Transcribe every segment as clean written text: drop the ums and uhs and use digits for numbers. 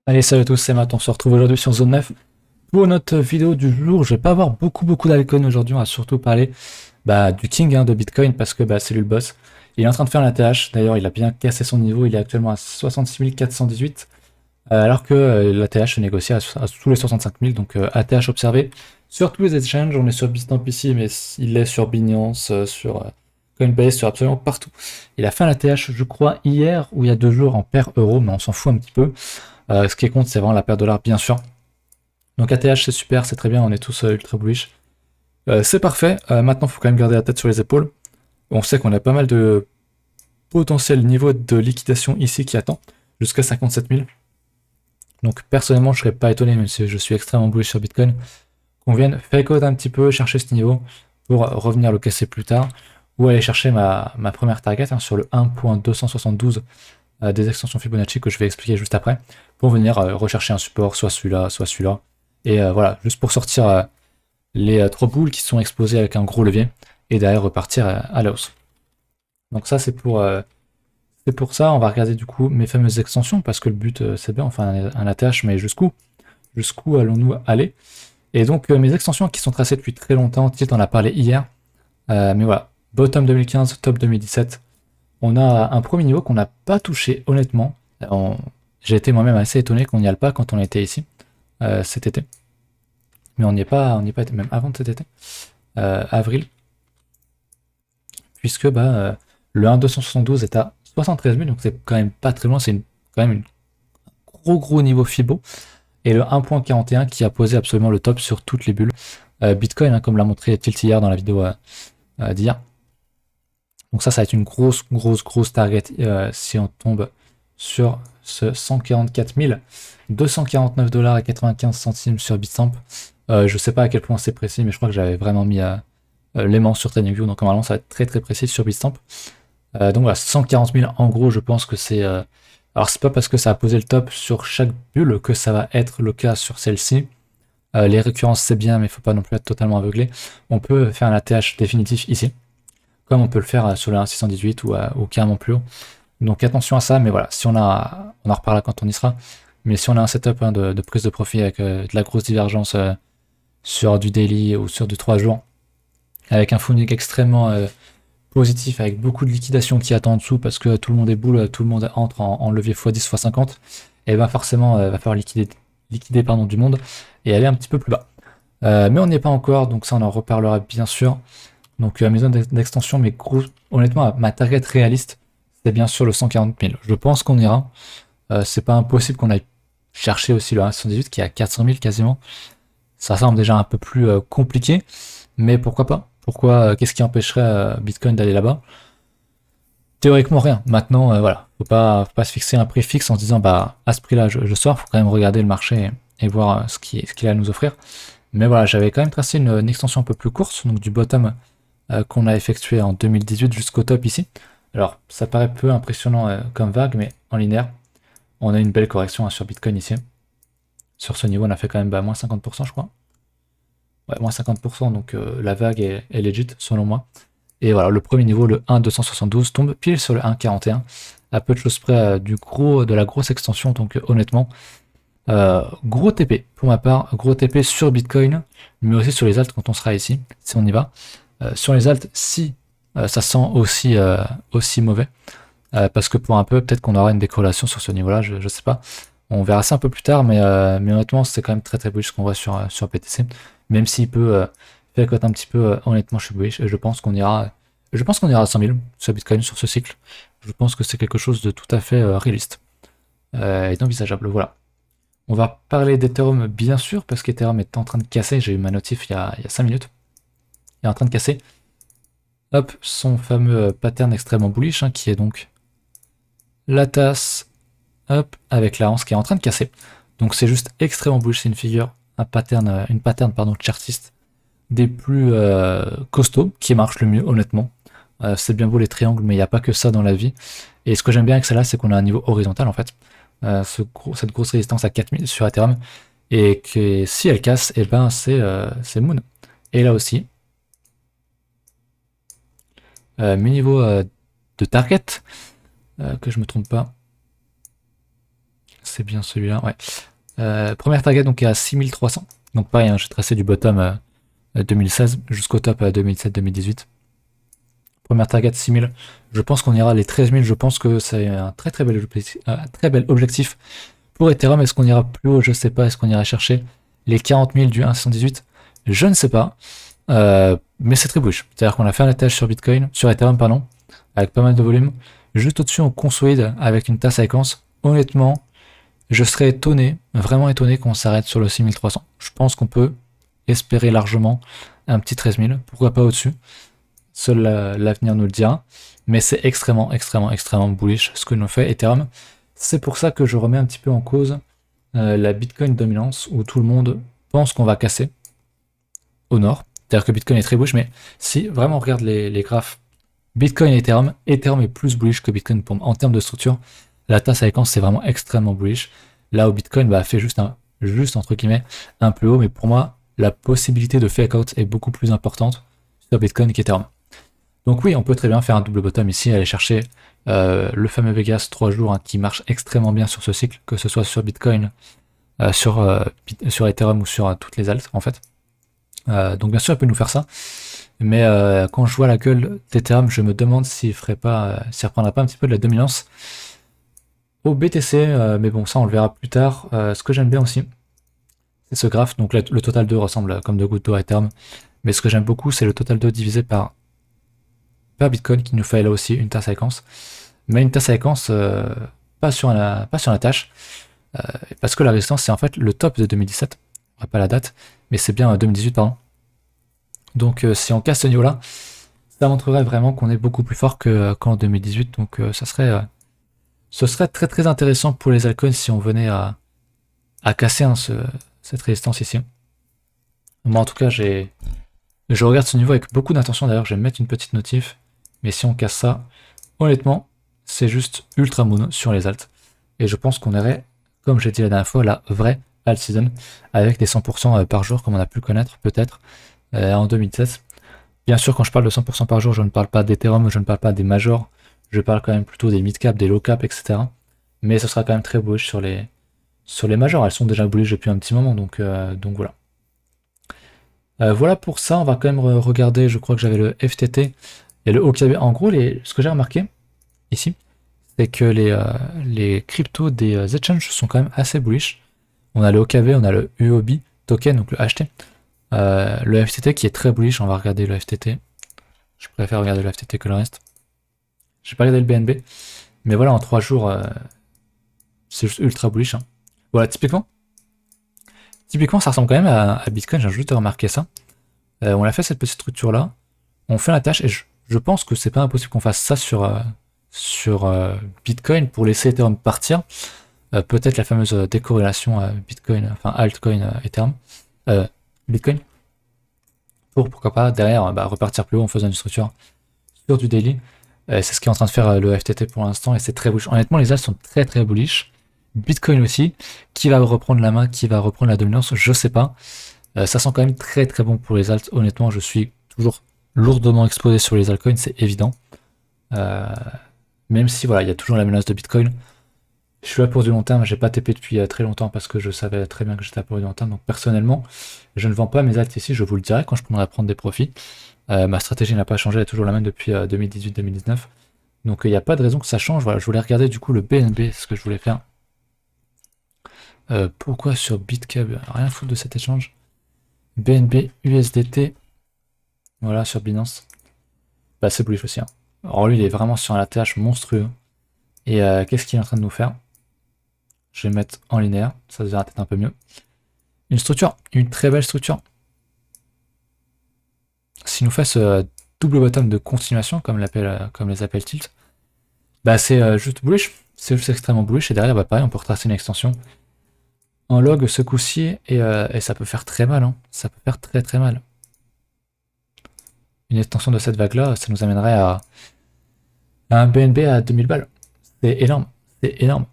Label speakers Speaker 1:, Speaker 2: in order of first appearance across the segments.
Speaker 1: Allez, salut à tous, c'est Matt, on se retrouve aujourd'hui sur Zone 9 pour notre vidéo du jour. Je vais pas avoir beaucoup d'alcool aujourd'hui, on va surtout parler du king de Bitcoin parce que c'est lui le boss. Il est en train de faire la TH, d'ailleurs il a bien cassé son niveau, il est actuellement à 66 418 alors que la TH se négocie à tous les 65 000, donc ATH observé sur tous les exchanges. On est sur Bitstamp ici, mais il est sur Binance, sur Coinbase, sur absolument partout. Il a fait la TH je crois hier ou il y a 2 jours en paire euro, mais on s'en fout un petit peu. Ce qui compte, c'est vraiment la paire dollar, bien sûr. Donc ATH, c'est super, c'est très bien, on est tous ultra bullish. C'est parfait. Maintenant, il faut quand même garder la tête sur les épaules. On sait qu'on a pas mal de potentiel niveau de liquidation ici qui attend, jusqu'à 57 000. Donc personnellement, je serais pas étonné, même si je suis extrêmement bullish sur Bitcoin, qu'on vienne fake out un petit peu, chercher ce niveau, pour revenir le casser plus tard, ou aller chercher ma première target sur le 1.272 des extensions Fibonacci que je vais expliquer juste après, pour venir rechercher un support, soit celui-là, soit celui-là. Et voilà, juste pour sortir les 3 boules qui sont exposées avec un gros levier, et derrière repartir à la hausse. Donc ça c'est pour ça, on va regarder du coup mes fameuses extensions, parce que le but c'est bien, enfin un ATH, mais jusqu'où allons-nous aller? Et donc mes extensions qui sont tracées depuis très longtemps, Tilt en a parlé hier, mais voilà, bottom 2015, top 2017, on a un premier niveau qu'on n'a pas touché, honnêtement. J'ai été moi-même assez étonné qu'on n'y aille pas quand on était ici, cet été. Mais on n'y est pas été, même avant cet été, avril, puisque le 1.272 est à 73 000, donc c'est quand même pas très loin, c'est quand même un gros niveau Fibo. Et le 1.41 qui a posé absolument le top sur toutes les bulles. Bitcoin, comme l'a montré Tilt hier dans la vidéo d'hier. Donc ça va être une grosse target si on tombe sur ce 144 249 dollars et 95 centimes sur Bitstamp. Je sais pas à quel point c'est précis, mais je crois que j'avais vraiment mis l'aimant sur TradingView, donc normalement ça va être très précis sur Bitstamp. Donc voilà, 140 000 en gros, je pense que c'est... alors c'est pas parce que ça a posé le top sur chaque bulle que ça va être le cas sur celle-ci. Les récurrences c'est bien, mais il faut pas non plus être totalement aveuglé. On peut faire un ATH définitif ici, comme on peut le faire sur le 1.618 ou carrément plus haut. Donc attention à ça, mais voilà, si on en reparlera quand on y sera, mais si on a un setup de prise de profit avec de la grosse divergence sur du daily ou sur du 3 jours, avec un funding extrêmement positif, avec beaucoup de liquidation qui attend en dessous parce que tout le monde est boule, tout le monde entre en levier x10, x50, et ben forcément va falloir liquider du monde et aller un petit peu plus bas. Mais on n'y est pas encore, donc ça on en reparlera bien sûr. Donc mes zones d'extension, mais honnêtement, ma target réaliste, c'est bien sûr le 140 000. Je pense qu'on ira. C'est pas impossible qu'on aille chercher aussi le 178 qui est à 400 000 quasiment. Ça semble déjà un peu plus compliqué, mais pourquoi pas? Qu'est-ce qui empêcherait Bitcoin d'aller là-bas? Théoriquement rien. Maintenant, voilà, faut pas se fixer un prix fixe en se disant à ce prix-là je sors. Faut quand même regarder le marché et voir ce qu'il a à nous offrir. Mais voilà, j'avais quand même tracé une extension un peu plus courte, donc du bottom qu'on a effectué en 2018 jusqu'au top ici. Alors, ça paraît peu impressionnant comme vague, mais en linéaire, on a une belle correction sur Bitcoin ici. Sur ce niveau, on a fait quand même moins 50%, je crois. Ouais, moins 50%, donc la vague est legit, selon moi. Et voilà, le premier niveau, le 1.272, tombe pile sur le 1.41, à peu de choses près de la grosse extension, donc honnêtement, gros TP pour ma part, gros TP sur Bitcoin, mais aussi sur les alts quand on sera ici, si on y va. Sur les alts, si ça sent aussi mauvais, parce que pour un peu, peut-être qu'on aura une décorrélation sur ce niveau-là, je sais pas. On verra ça un peu plus tard, mais honnêtement, c'est quand même très bullish ce qu'on voit sur BTC. Même s'il peut faire cote un petit peu, honnêtement, je suis bullish et je pense qu'on ira à 100 000 sur Bitcoin sur ce cycle. Je pense que c'est quelque chose de tout à fait réaliste et envisageable. Voilà. On va parler d'Ethereum bien sûr, parce qu'Ethereum est en train de casser. J'ai eu ma notif il y a 5 minutes. Il est en train de casser. Hop, son fameux pattern extrêmement bullish, qui est donc la tasse, hop, avec la hanse qui est en train de casser. Donc c'est juste extrêmement bullish, c'est une figure, une pattern chartiste des plus costauds, qui marche le mieux honnêtement. C'est bien beau les triangles, mais il n'y a pas que ça dans la vie. Et ce que j'aime bien avec celle-là, c'est qu'on a un niveau horizontal en fait. Cette grosse résistance à 4000 sur Ethereum, et que si elle casse, et ben c'est Moon. Et là aussi, mes niveaux de target, que je me trompe pas, c'est bien celui-là, ouais. Première target donc est à 6300. Donc pareil, hein, j'ai tracé du bottom 2016 jusqu'au top 2017-2018. Première target 6000. Je pense qu'on ira les 13000. Je pense que c'est un très bel objectif pour Ethereum. Est-ce qu'on ira plus haut? Je sais pas. Est-ce qu'on ira chercher les 40 000 du 1,618? Je ne sais pas. Mais c'est très bullish. C'est-à-dire qu'on a fait un étage sur Bitcoin, sur Ethereum, pardon, avec pas mal de volume. Juste au-dessus, on consolide avec une tasse séquence. Honnêtement, je serais étonné, vraiment étonné qu'on s'arrête sur le 6300. Je pense qu'on peut espérer largement un petit 13 000. Pourquoi pas au-dessus? Seul l'avenir nous le dira. Mais c'est extrêmement bullish ce que nous fait Ethereum. C'est pour ça que je remets un petit peu en cause la Bitcoin dominance où tout le monde pense qu'on va casser au nord. C'est-à-dire que Bitcoin est très bullish, mais si vraiment on regarde les graphes Bitcoin et Ethereum, Ethereum est plus bullish que Bitcoin en termes de structure. La tasse à séquence c'est vraiment extrêmement bullish. Là où Bitcoin fait juste entre guillemets un peu haut, mais pour moi la possibilité de fake out est beaucoup plus importante sur Bitcoin qu'Ethereum. Donc oui, on peut très bien faire un double bottom ici, aller chercher le fameux Vegas 3 jours qui marche extrêmement bien sur ce cycle, que ce soit sur Bitcoin, sur Ethereum ou sur toutes les alts en fait. Donc bien sûr, elle peut nous faire ça, mais quand je vois la gueule d'Ethereum, je me demande s'il reprendra pas un petit peu de la dominance au BTC, mais bon, ça on le verra plus tard. Ce que j'aime bien aussi, c'est ce graphe, donc le total 2 ressemble comme deux gouttes d'eau à Ethereum, mais ce que j'aime beaucoup, c'est le total 2 divisé par Bitcoin qui nous fait là aussi une tasse séquence, mais une tasse séquence pas sur la tâche, parce que la résistance c'est en fait le top de 2017, pas la date, mais c'est bien 2018 pardon. Donc si on casse ce niveau là, ça montrerait vraiment qu'on est beaucoup plus fort qu'en 2018, donc ce serait très intéressant pour les altcoins si on venait à casser cette résistance ici. Moi en tout cas je regarde ce niveau avec beaucoup d'intention, d'ailleurs je vais mettre une petite notif, mais si on casse ça, honnêtement c'est juste ultra moon sur les alts, et je pense qu'on aurait, comme j'ai dit la dernière fois, la vraie alt season avec des 100% par jour comme on a pu le connaître peut-être en 2016. Bien sûr, quand je parle de 100% par jour, je ne parle pas d'Ethereum, je ne parle pas des majors, je parle quand même plutôt des mid-cap, des low-cap, etc. Mais ce sera quand même très bullish sur les majors. Elles sont déjà bullish depuis un petit moment, donc voilà. Voilà pour ça, on va quand même regarder, je crois que j'avais le FTT et le OKB. En gros, ce que j'ai remarqué ici, c'est que les cryptos des exchanges sont quand même assez bullish. On a le OKB, on a le UOB token, donc le HT. Le FTT qui est très bullish, on va regarder le FTT. Je préfère regarder le FTT que le reste. J'ai pas regardé le BNB, mais voilà, en 3 jours, c'est juste ultra bullish. Voilà, typiquement, ça ressemble quand même à Bitcoin, j'ai juste remarqué ça. On a fait cette petite structure là, on fait la tâche, et je pense que c'est pas impossible qu'on fasse ça sur Bitcoin pour laisser Ethereum partir. Peut-être la fameuse décorrélation Bitcoin, enfin altcoin Ethereum, Bitcoin, pourquoi pas derrière repartir plus haut en faisant une structure sur du daily. C'est ce qui est en train de faire le FTT pour l'instant et c'est très bullish. Honnêtement, les alts sont très bullish. Bitcoin aussi, qui va reprendre la main, qui va reprendre la dominance, je sais pas. Ça sent quand même très bon pour les alts. Honnêtement, je suis toujours lourdement exposé sur les altcoins, c'est évident. Même si voilà, il y a toujours la menace de Bitcoin. Je suis là pour du long terme, j'ai pas TP depuis très longtemps parce que je savais très bien que j'étais là pour du long terme. Donc personnellement, je ne vends pas mes alts ici, je vous le dirai quand je prendrai à prendre des profits. Ma stratégie n'a pas changé, elle est toujours la même depuis 2018-2019. Donc il n'y a pas de raison que ça change. Voilà, je voulais regarder du coup le BNB, c'est ce que je voulais faire. Pourquoi sur BitCub? Rien foutre de cet échange. BNB USDT. Voilà, sur Binance. C'est bullish aussi. Alors lui, il est vraiment sur un ATH monstrueux. Et qu'est-ce qu'il est en train de nous faire? Je vais mettre en linéaire, ça se verra peut-être un peu mieux. Une structure, une très belle structure. S'il nous fait ce double bottom de continuation, comme les appelle Tilt, c'est juste bullish. C'est juste extrêmement bullish. Et derrière, pareil, on peut retracer une extension en log ce coup-ci. Et ça peut faire très mal. Ça peut faire très mal. Une extension de cette vague-là, ça nous amènerait à un BNB à 2000 balles. C'est énorme. C'est énorme.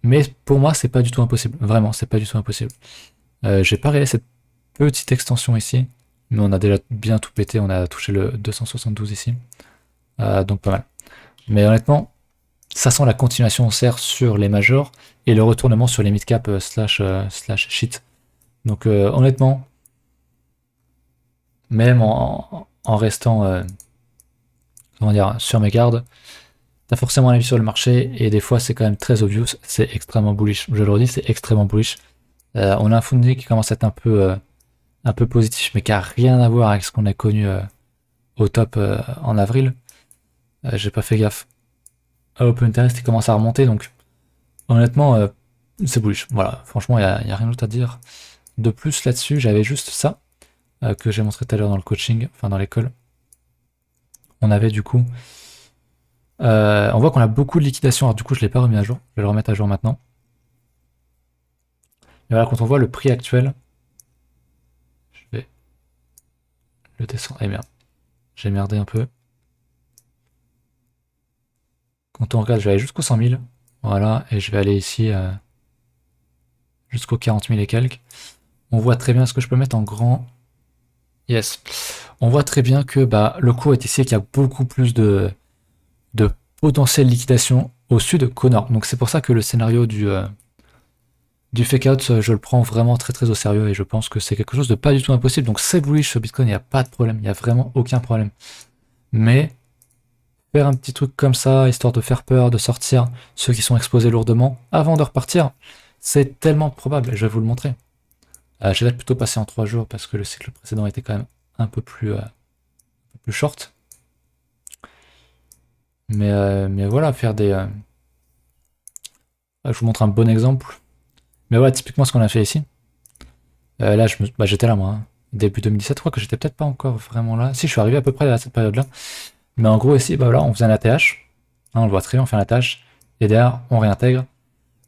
Speaker 1: Mais pour moi, c'est pas du tout impossible. Vraiment, c'est pas du tout impossible. J'ai pas regardé cette petite extension ici. Mais on a déjà bien tout pété, on a touché le 272 ici. Donc pas mal. Mais honnêtement, ça sent la continuation haussière sur les majors et le retournement sur les mid-cap slash shit. Donc honnêtement, même en restant comment dire, sur mes gardes, t'as forcément un avis sur le marché et des fois c'est quand même très obvious, c'est extrêmement bullish. Je le redis, c'est extrêmement bullish. On a un fondé qui commence à être un peu positif, mais qui a rien à voir avec ce qu'on a connu au top en avril. J'ai pas fait gaffe. Open Interest il commence à remonter, donc honnêtement, c'est bullish. Voilà, franchement, y a rien d'autre à dire. De plus là-dessus, j'avais juste ça que j'ai montré tout à l'heure dans le coaching, enfin dans l'école. On avait du coup, on voit qu'on a beaucoup de liquidation. Alors du coup, je l'ai pas remis à jour. Je vais le remettre à jour maintenant. Et voilà, quand on voit le prix actuel, je vais le descendre. Eh bien, j'ai merdé un peu. Quand on regarde, je vais aller jusqu'aux 100 000. Voilà, et je vais aller ici jusqu'aux 40 000 et quelques. On voit très bien ce que je peux mettre en grand. Yes. On voit très bien que bah, le cours est ici et qu'il y a beaucoup plus de potentielle liquidation au sud qu'au nord. Donc c'est pour ça que le scénario du fake out, je le prends vraiment très très au sérieux et je pense que c'est quelque chose de pas du tout impossible. Donc c'est bullish sur Bitcoin, il n'y a pas de problème, il n'y a vraiment aucun problème. Mais faire un petit truc comme ça, histoire de faire peur, de sortir ceux qui sont exposés lourdement avant de repartir, c'est tellement probable, et je vais vous le montrer. Je vais plutôt passer en 3 jours parce que le cycle précédent était quand même un peu plus short. Mais voilà, faire des... je vous montre un bon exemple. Mais voilà, typiquement ce qu'on a fait ici. Là, j'étais là, moi. Hein. Début 2017, je crois que j'étais peut-être pas encore vraiment là. Si, je suis arrivé à peu près à cette période-là. Mais en gros, ici, bah voilà, on faisait un ATH. Hein, on le voit très bien, on fait un ATH. Et derrière, on réintègre.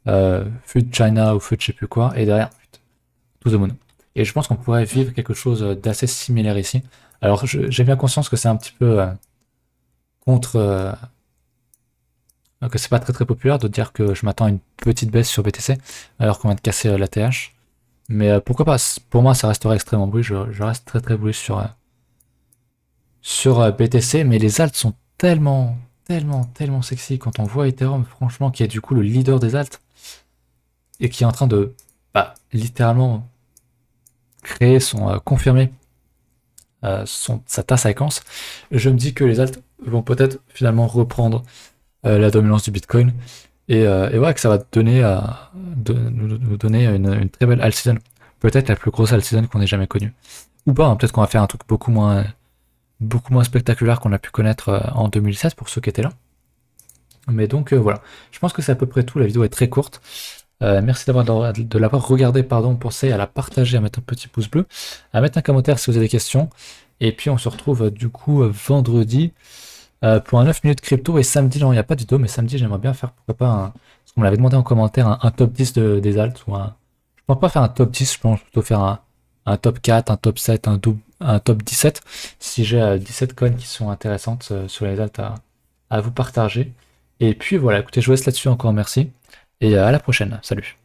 Speaker 1: Feu de China ou feu de je sais plus quoi. Et derrière, to the moon. Et je pense qu'on pourrait vivre quelque chose d'assez similaire ici. Alors, j'ai bien conscience que c'est un petit peu contre... que c'est pas très très populaire de dire que je m'attends à une petite baisse sur BTC alors qu'on vient de casser l'ATH. Mais pourquoi pas? Pour moi, ça resterait extrêmement bullish. Je reste très très bullish sur BTC, mais les alts sont tellement sexy quand on voit Ethereum, franchement, qui est du coup le leader des alts et qui est en train de littéralement créer confirmer sa tasse à séquence. Je me dis que les alts vont peut-être finalement reprendre la dominance du Bitcoin et voilà que ça va nous donner une très belle alt season, peut-être la plus grosse alt season qu'on ait jamais connue ou pas, hein, peut-être qu'on va faire un truc beaucoup moins spectaculaire qu'on a pu connaître en 2016 pour ceux qui étaient là. Mais donc voilà, je pense que c'est à peu près tout, la vidéo est très courte. Merci de l'avoir regardé, pardon, pensez à la partager, à mettre un petit pouce bleu, à mettre un commentaire si vous avez des questions, et puis on se retrouve du coup vendredi pour un 9 minutes crypto, et samedi, non, il n'y a pas de vidéo, mais samedi j'aimerais bien faire, pourquoi pas, parce qu'on me l'avait demandé en commentaire, un top 10 des alts, je pense pas faire un top 10, je pense plutôt faire un top 4, un top 7, un top 17, si j'ai 17 coins qui sont intéressantes sur les alts à vous partager. Et puis voilà, écoutez, je vous laisse là-dessus encore, merci. Et à la prochaine, salut.